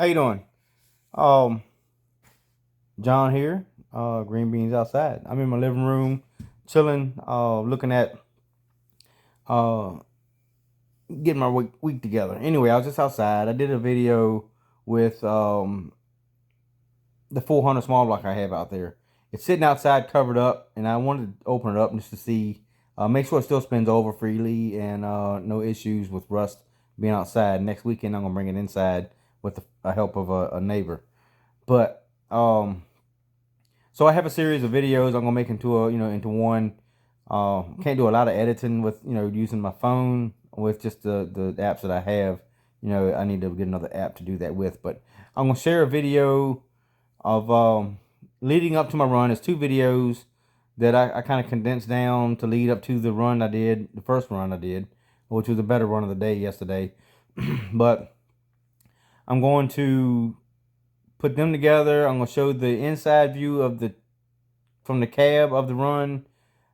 How you doing? Um, John here. Green beans outside. I'm in my living room, chilling. Looking at uh getting my week together. Anyway, I was just outside. I did a video with the 400 small block I have out there. It's sitting outside, covered up, and I wanted to open it up just to see, make sure it still spins over freely and no issues with rust being outside. Next weekend, I'm gonna bring it inside with the help of a neighbor. But so I have a series of videos I'm gonna make into into one. Can't do a lot of editing with using my phone with just the apps that I have. I need to get another app to do that with. But I'm gonna share a video of leading up to my run. It's two videos that I kind of condensed down to lead up to the run I did, the first run I did, which was a better run of the day yesterday. But I'm going to put them together. I'm going to show the inside view of from the cab of the run,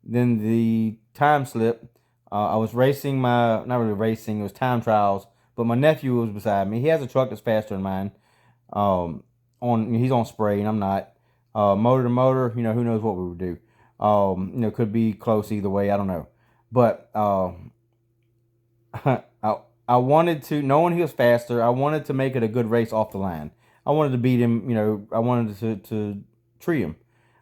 then the time slip. I was racing not really racing, it was time trials, but my nephew was beside me. He has a truck that's faster than mine. He's on spray and I'm not. Motor to motor, who knows what we would do. Could be close either way, I don't know. But I wanted to, knowing he was faster, I wanted to make it a good race off the line. I wanted to beat him, I wanted to tree him.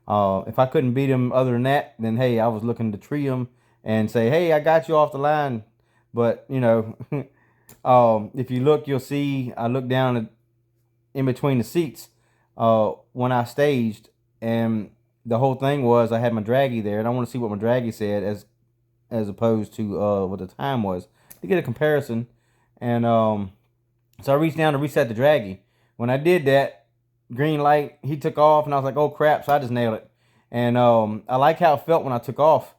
If I couldn't beat him other than that, then hey, I was looking to tree him and say, hey, I got you off the line. But, if you look, you'll see I looked down in between the seats when I staged, and the whole thing was I had my draggy there, and I want to see what my draggy said as opposed to what the time was to get a comparison. And so I reached down to reset the draggy. When I did that, green light, he took off, and I was like, oh crap, so I just nailed it. And I like how it felt when I took off.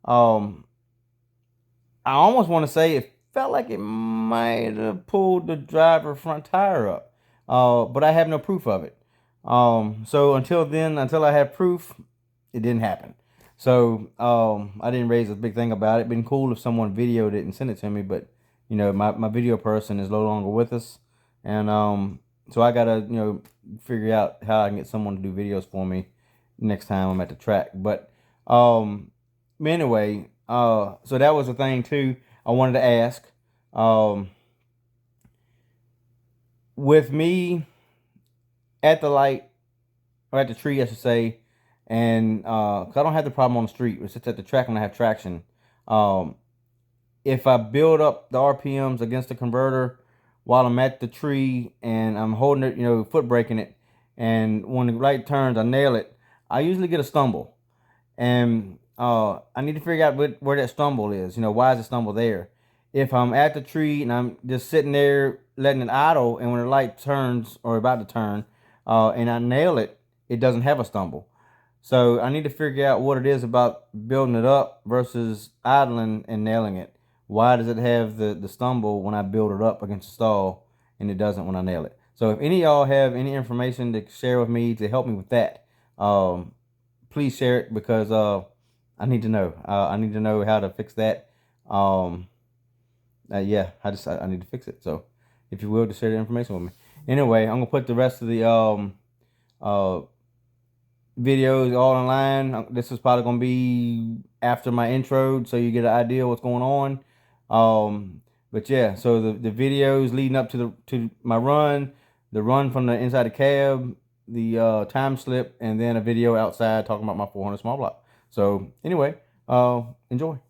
I almost want to say it felt like it might have pulled the driver front tire up, but I have no proof of it. So until I have proof, it didn't happen. So I didn't raise a big thing about it. It'd been cool if someone videoed it and sent it to me, but my video person is no longer with us, and so I gotta figure out how I can get someone to do videos for me next time I'm at the track. But anyway, so that was the thing too. I wanted to ask, with me at the light, or at the tree, I should say, and 'cause I don't have the problem on the street. It's just at the track when I have traction. If I build up the RPMs against the converter while I'm at the tree and I'm holding it, foot braking it, and when the light turns, I nail it, I usually get a stumble. And I need to figure out where that stumble is. Why is the stumble there? If I'm at the tree and I'm just sitting there letting it idle, and when the light turns or about to turn, and I nail it, it doesn't have a stumble. So I need to figure out what it is about building it up versus idling and nailing it. Why does it have the stumble when I build it up against the stall, and it doesn't when I nail it? So if any of y'all have any information to share with me to help me with that, please share it, because I need to know. I need to know how to fix that. Yeah, I need to fix it. So if you will, just share the information with me. Anyway, I'm gonna put the rest of the videos all online. This is probably gonna be after my intro, so you get an idea what's going on. But yeah, so the videos leading up to my run, the run from the inside the cab, the time slip, and then a video outside talking about my 400 small block. So anyway, enjoy.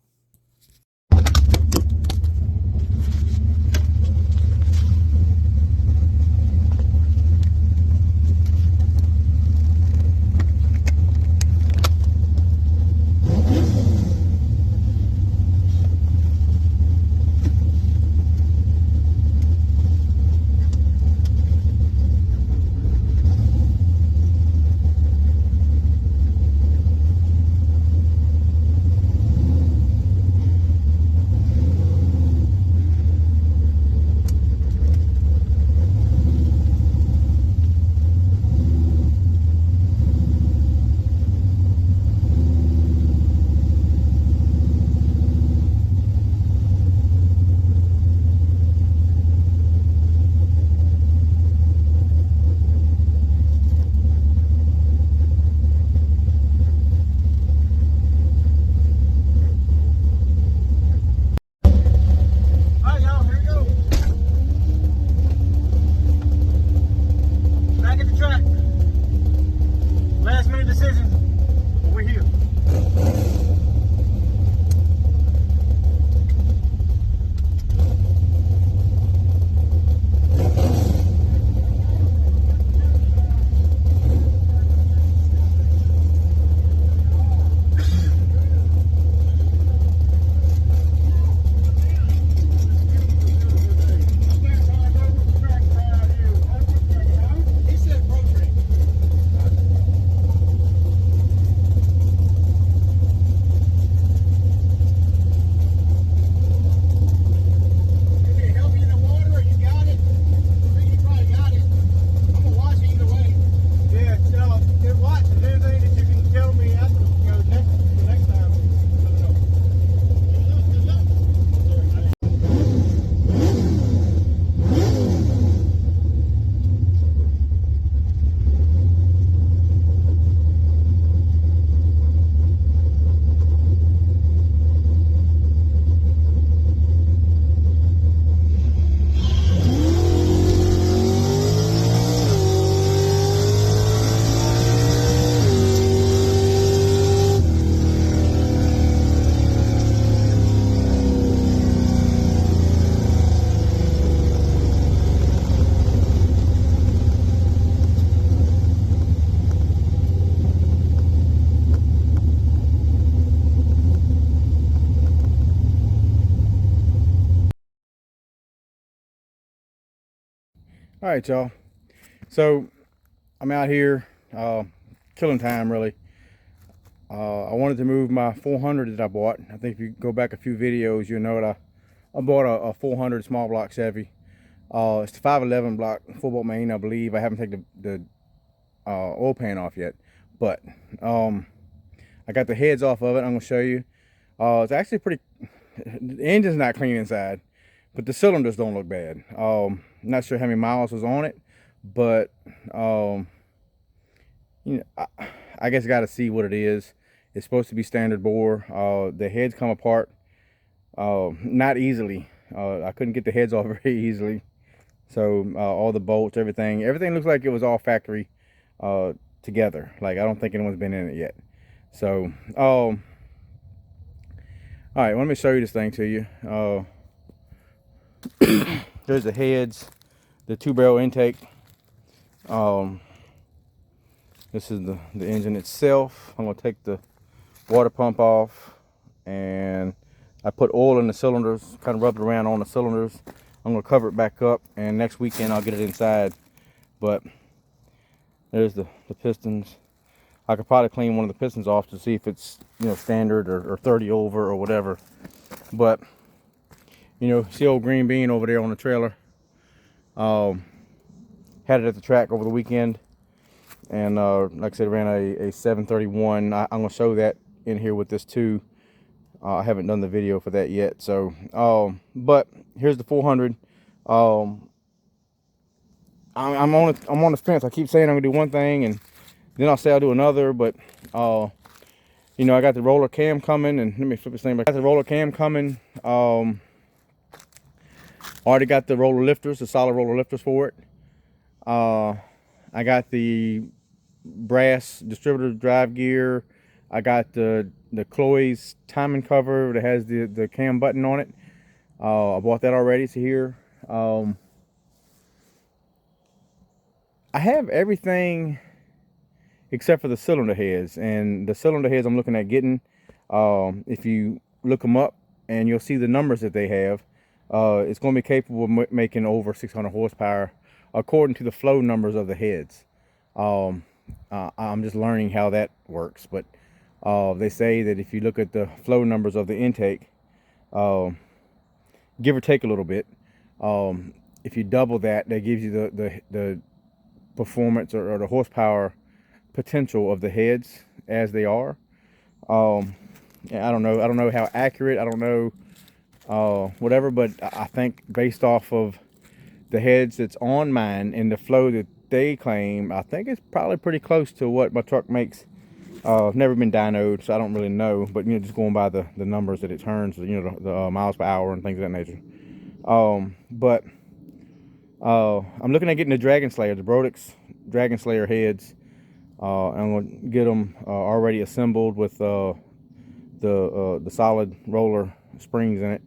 All right, y'all. So I'm out here killing time, really. I wanted to move my 400 that I bought. I think if you go back a few videos, you'll know that I bought a 400 small block Chevy. It's the 511 block full bolt main, I believe. I haven't taken the oil pan off yet, but I got the heads off of it. I'm gonna show you. It's actually pretty. The engine's not clean inside, but the cylinders don't look bad. Not sure how many miles was on it, but you know, I guess got to see what it is. It's supposed to be standard bore. The heads come apart not easily. I couldn't get the heads off very easily. So all the bolts, everything looks like it was all factory together. Like, I don't think anyone's been in it yet. So all right, let me show you this thing to you. There's the heads, the 2-barrel intake. This is the engine itself. I'm gonna take the water pump off, and I put oil in the cylinders, kind of rubbed it around on the cylinders. I'm gonna cover it back up, and next weekend I'll get it inside. But there's the pistons. I could probably clean one of the pistons off to see if it's, you know, standard or 30 over or whatever. But you know, see old GreenBean over there on the trailer. Had it at the track over the weekend, and like I said, ran a 731. I'm gonna show that in here with this too. I haven't done the video for that yet. So but here's the 400. I'm on the fence. I keep saying I'm gonna do one thing, and then I'll say I'll do another. But you know, I got the roller cam coming, and let me flip this thing back. I got the roller cam coming. Already got the roller lifters, the solid roller lifters for it. I got the brass distributor drive gear. I got the Chloe's timing cover that has the cam button on it. I bought that already. It's here. I have everything except for the cylinder heads, and the cylinder heads I'm looking at getting. If you look them up, and you'll see the numbers that they have. It's going to be capable of making over 600 horsepower according to the flow numbers of the heads. I'm just learning how that works, but they say that if you look at the flow numbers of the intake, give or take a little bit, if you double that, that gives you the performance or the horsepower potential of the heads as they are. I don't know how accurate, I don't know whatever, but I think based off of the heads that's on mine and the flow that they claim, I think it's probably pretty close to what my truck makes. I've never been dynoed, so I don't really know, but you know, just going by the numbers that it turns, you know, the miles per hour and things of that nature. But I'm looking at getting the Dragon Slayer, the Brodix Dragon Slayer heads. I'm gonna get them already assembled with the solid roller springs in it.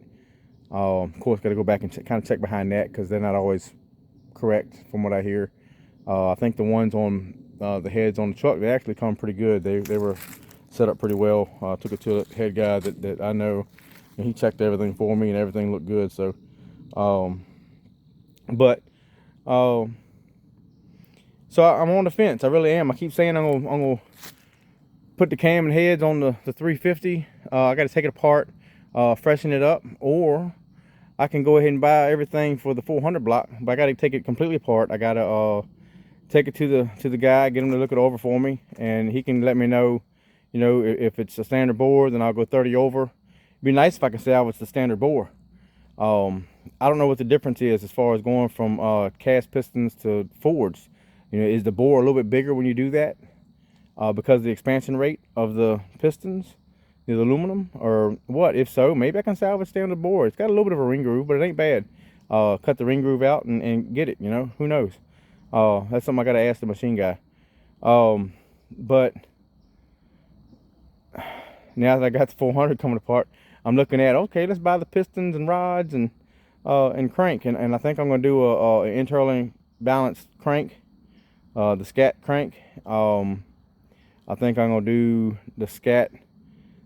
Of course, got to go back and kind of check behind that, because they're not always correct from what I hear. I think the ones on the heads on the truck, they actually come pretty good. They were set up pretty well. Took it to a head guy that I know, and he checked everything for me, and everything looked good. So so I'm on the fence. I really am. I keep saying I'm gonna put the cam and heads on the 350. I got to take it apart, freshen it up, or I can go ahead and buy everything for the 400 block. But I got to take it completely apart. I got to take it to the guy, get him to look it over for me, and he can let me know, you know, if it's a standard bore, then I'll go 30 over. It'd be nice if I could salvage the standard bore. I don't know what the difference is as far as going from cast pistons to Fords. You know, is the bore a little bit bigger when you do that because of the expansion rate of the pistons, the aluminum, or what? If so, maybe I can salvage standard bore. It's got a little bit of a ring groove, but it ain't bad. Cut the ring groove out and get it, you know, who knows? That's something I got to ask the machine guy. But now that I got the 400 coming apart, I'm looking at, okay, let's buy the pistons and rods and crank. And I think I'm going to do an internally balanced crank, the scat crank. I think I'm going to do the scat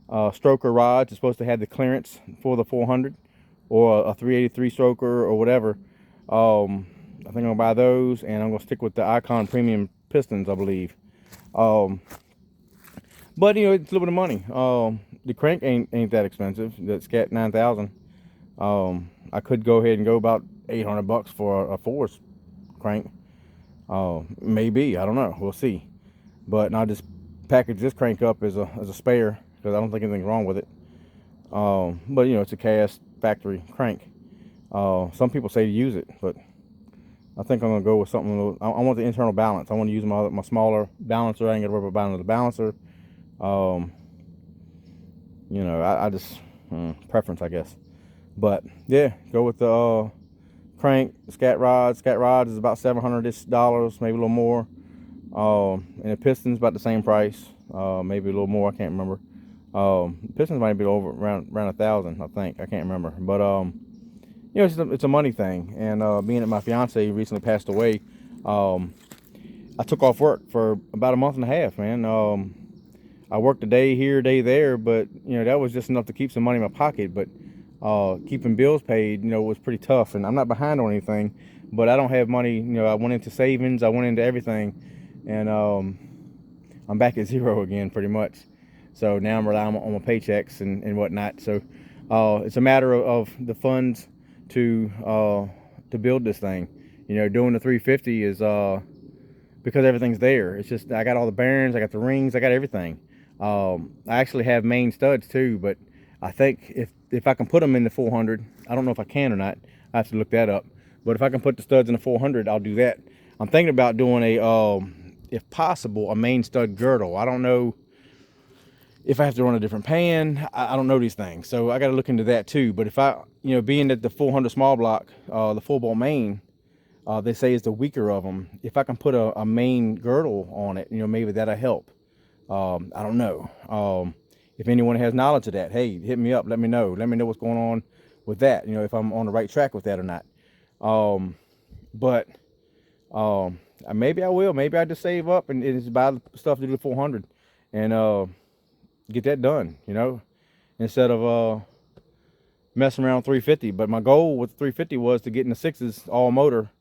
stroker rods. It's supposed to have the clearance for the 400, or a 383 stroker or whatever. I think I'm gonna buy those, and I'm gonna stick with the Icon Premium pistons, I believe. Um, but you know, it's a little bit of money. The crank ain't that expensive. The Scat 9000. I could go ahead and go about $800 for a Force crank. Maybe, I don't know. We'll see. But I'll just package this crank up as a spare because I don't think anything's wrong with it. But you know, it's a cast factory crank. Some people say to use it, but I think I'm gonna go with something. I want the internal balance. I want to use my smaller balancer. I ain't gonna worry about buying another balancer. You know, I just preference, I guess. But yeah, go with the crank, scat rods. Scat rods is about $700-ish, maybe a little more. And the pistons about the same price, maybe a little more. I can't remember. Pistons might be over around 1,000, I think. I can't remember. But you know, it's a money thing. And being that my fiance recently passed away, I took off work for about a month and a half, man. I worked a day here, a day there, but you know, that was just enough to keep some money in my pocket. But keeping bills paid, you know, was pretty tough. And I'm not behind on anything, but I don't have money. You know, I went into savings, I went into everything, and I'm back at zero again, pretty much. So now I'm relying on my paychecks and whatnot. So it's a matter of the funds to build this thing. You know, doing the 350 is because everything's there. It's just I got all the bearings, I got the rings, I got everything. I actually have main studs too, but I think if I can put them in the 400, I don't know if I can or not. I have to look that up. But if I can put the studs in the 400, I'll do that. I'm thinking about doing a, if possible, a main stud girdle. I don't know if I have to run a different pan. I don't know these things, so I got to look into that too. But if I, you know, being that the 400 small block, the full ball main, they say is the weaker of them. If I can put a main girdle on it, you know, maybe that'll help. I don't know. If anyone has knowledge of that, hey, hit me up. Let me know. Let me know what's going on with that. You know, if I'm on the right track with that or not. But maybe I will. Maybe I just save up and just buy the stuff to do the 400 and get that done. You know, instead of messing around 350. But my goal with 350 was to get in the sixes all motor.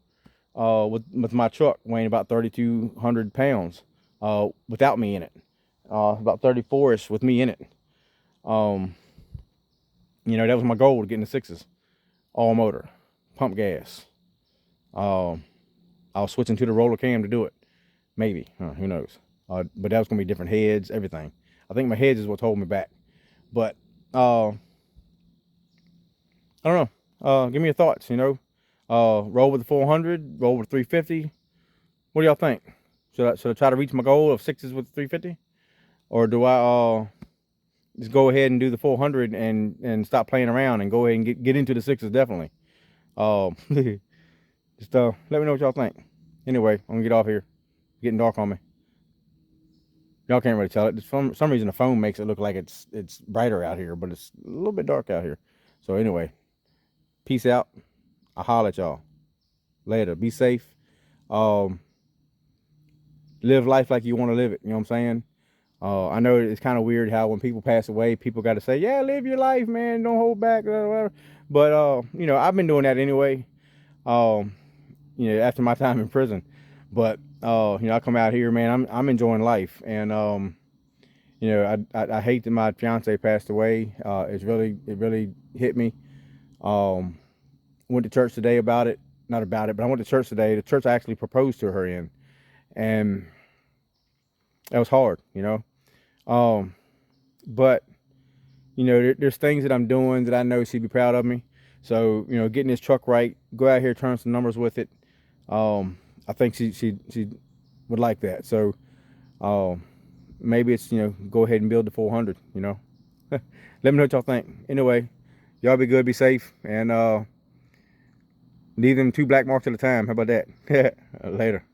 With my truck weighing about 3,200 pounds without me in it, about 34ish with me in it. You know, that was my goal, to get in the sixes, all motor, pump gas. I was switching to the roller cam to do it, maybe, who knows. But that was gonna be different heads, everything. I think my heads is what's holding me back. But I don't know. Give me your thoughts. You know. Roll with the 400, roll with 350. What do y'all think? Should I try to reach my goal of sixes with 350, or do I just go ahead and do the 400 and stop playing around and go ahead and get into the sixes definitely? Just let me know what y'all think. Anyway, I'm gonna get off here. It's getting dark on me. Y'all can't really tell it. For some reason the phone makes it look like it's brighter out here, but it's a little bit dark out here. So anyway, peace out. I'll holler at y'all later. Be safe. Live life like you want to live it. You know what I'm saying? I know it's kind of weird how when people pass away, people got to say, yeah, live your life, man. Don't hold back. Whatever. But, you know, I've been doing that anyway, you know, after my time in prison. But, you know, I come out here, man, I'm enjoying life. And, you know, I hate that my fiance passed away. It really hit me. Went to church today about it. Not about it, but I went to church today. The church I actually proposed to her in. And that was hard, you know. But, you know, there's things that I'm doing that I know she'd be proud of me. So, you know, getting this truck right, go out here, turn some numbers with it. I think she would like that. So, maybe it's, you know, go ahead and build the 400, you know. Let me know what y'all think. Anyway, y'all be good, be safe, and leave them 2 black marks at a time. How about that? Later.